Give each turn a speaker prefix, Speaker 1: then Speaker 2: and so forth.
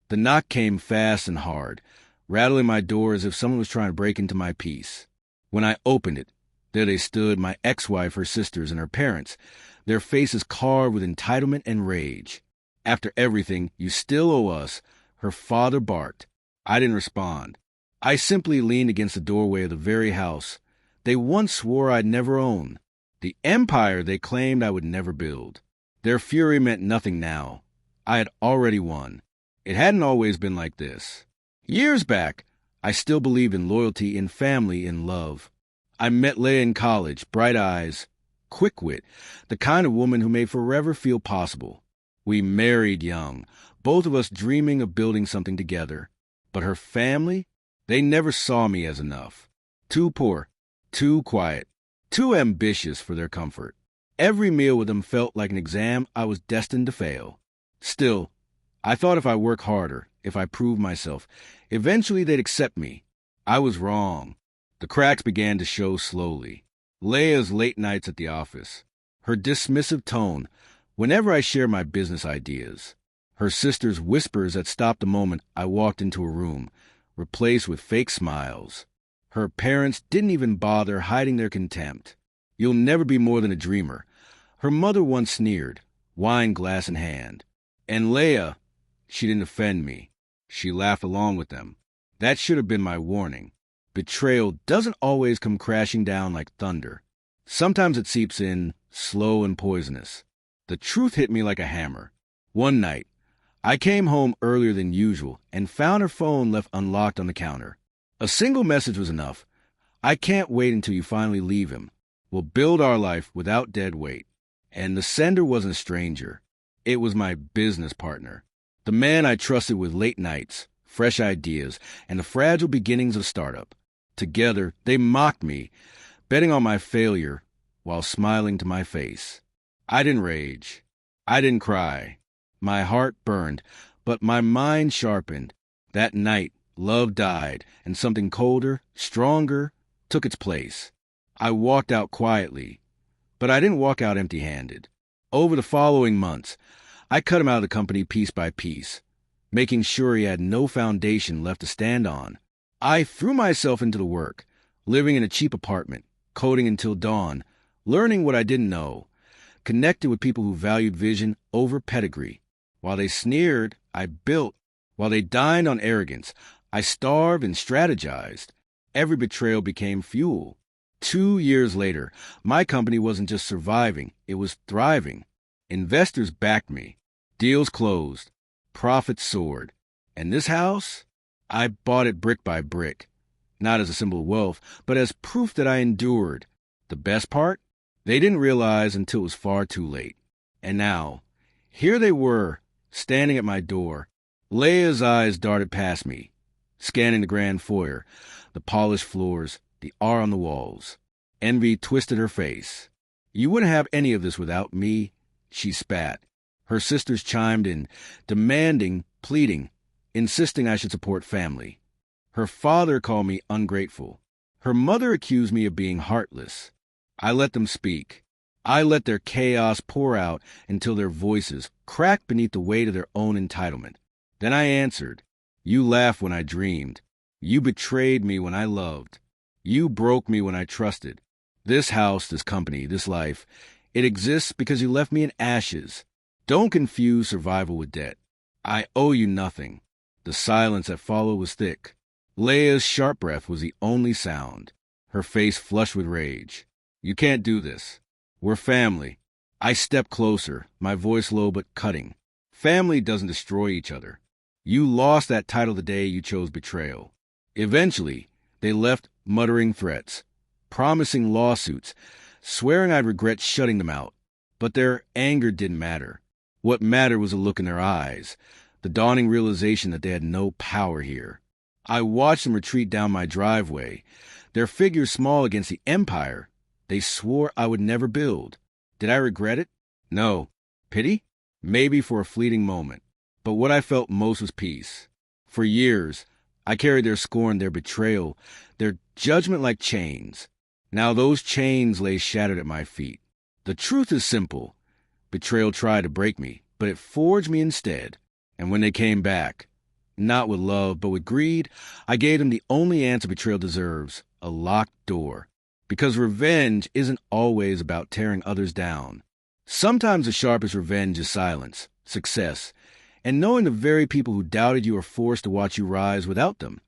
Speaker 1: The knock came fast and hard, rattling my door as if someone was trying to break into my peace. When I opened it, there they stood, my ex-wife, her sisters, and her parents, their faces carved with entitlement and rage. "After everything, you still owe us," her father barked. I didn't respond. I simply leaned against the doorway of the very house they once swore I'd never own, the empire they claimed I would never build. Their fury meant nothing now. I had already won. It hadn't always been like this. Years back, I still believed in loyalty, in family, in love. I met Leah in college, bright eyes, quick wit, the kind of woman who made forever feel possible. We married young, both of us dreaming of building something together. But her family? They never saw me as enough. Too poor, too quiet, too ambitious for their comfort. Every meal with them felt like an exam I was destined to fail. Still, I thought if I worked harder, if I proved myself, eventually they'd accept me. I was wrong. The cracks began to show slowly. Leah's late nights at the office. Her dismissive tone whenever I shared my business ideas. Her sister's whispers that stopped the moment I walked into a room, replaced with fake smiles. Her parents didn't even bother hiding their contempt. "You'll never be more than a dreamer," her mother once sneered, wine glass in hand. And Leah, she didn't offend me. She laughed along with them. That should have been my warning. Betrayal doesn't always come crashing down like thunder. Sometimes it seeps in, slow and poisonous. The truth hit me like a hammer. One night, I came home earlier than usual and found her phone left unlocked on the counter. A single message was enough. "I can't wait until you finally leave him. We'll build our life without dead weight." And the sender wasn't a stranger. It was my business partner. The man I trusted with late nights, fresh ideas, and the fragile beginnings of startup. Together, they mocked me, betting on my failure while smiling to my face. I didn't rage. I didn't cry. My heart burned, but my mind sharpened. That night, love died, and something colder, stronger, took its place. I walked out quietly, but I didn't walk out empty-handed. Over the following months, I cut him out of the company piece by piece, making sure he had no foundation left to stand on. I threw myself into the work, living in a cheap apartment, coding until dawn, learning what I didn't know, connected with people who valued vision over pedigree. While they sneered, I built. While they dined on arrogance, I starved and strategized. Every betrayal became fuel. 2 years later, my company wasn't just surviving, it was thriving. Investors backed me. Deals closed. Profits soared. And this house? I bought it brick by brick. Not as a symbol of wealth, but as proof that I endured. The best part? They didn't realize until it was far too late. And now, here they were, standing at my door. Leah's eyes darted past me, scanning the grand foyer, the polished floors, the art on the walls. Envy twisted her face. "You wouldn't have any of this without me," she spat. Her sisters chimed in, demanding, pleading, insisting I should support family. Her father called me ungrateful. Her mother accused me of being heartless. I let them speak. I let their chaos pour out until their voices cracked beneath the weight of their own entitlement. Then I answered. "You laughed when I dreamed. You betrayed me when I loved. You broke me when I trusted. This house, this company, this life, it exists because you left me in ashes. Don't confuse survival with debt. I owe you nothing." The silence that followed was thick. Leah's sharp breath was the only sound, her face flushed with rage. "You can't do this. We're family." I stepped closer, my voice low but cutting. Family doesn't destroy each other. You lost that title the day you chose betrayal. Eventually, they left muttering threats, promising lawsuits, swearing I'd regret shutting them out. But their anger didn't matter. What mattered was the look in their eyes, the dawning realization that they had no power here. I watched them retreat down my driveway, their figures small against the empire they swore I would never build. Did I regret it? No. Pity? Maybe for a fleeting moment. But what I felt most was peace. For years, I carried their scorn, their betrayal, their judgment like chains. Now those chains lay shattered at my feet. The truth is simple. Betrayal tried to break me, but it forged me instead. And when they came back, Not with love, but with greed, I gave them the only answer betrayal deserves: a locked door. Because revenge isn't always about tearing others down. Sometimes the sharpest revenge is silence, success, and knowing the very people who doubted you are forced to watch you rise without them.